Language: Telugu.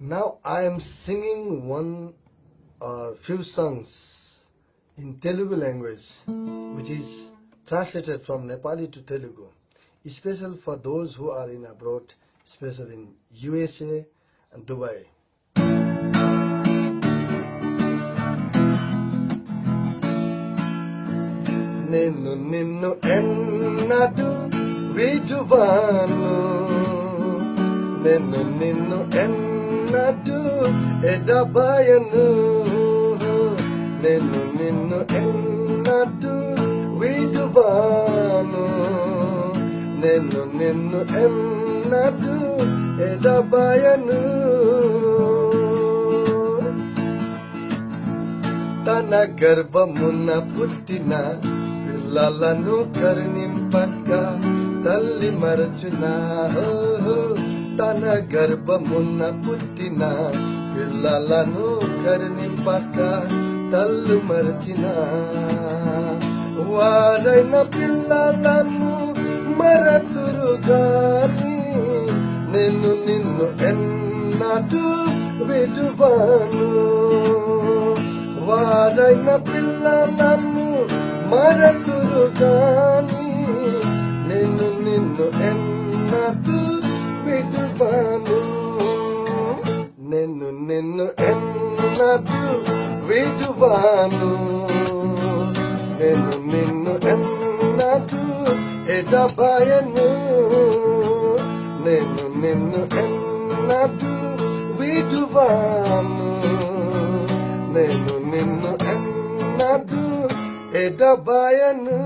Now I am singing one or few songs in Telugu language, which is translated from Nepali to Telugu, special for those who are in abroad, especially in USA and Dubai. Nenu ninnu ennadu viduvaanu, nenu ninnu ennadu edabayanu, nenu ninnu ennadu viduvaanu, nenu ninnu ennadu edabayanu. తన గర్భమున పుట్టిన పిల్లలను కరుణింపక తల్లి మరచునా, తన గర్భమున పుట్టిన పిల్లలను కరుణింపక తల్లి మరచిన వారైన పిల్లలను మరతురు గాని నేను నిన్ను ఎన్నడూ విడువను. వారైన పిల్లలను మరతురు గాని నేను నిన్ను ఎన్నడూ విడువను. నేను నిన్ను ఎన్నడూ విడువను, నేను నిన్ను ఎన్నడూ ఎడబాయను, నేను నిన్ను ఎన్నడూ విడువను, నేను నిన్ను ఎన్నడూ ఎడబాయను.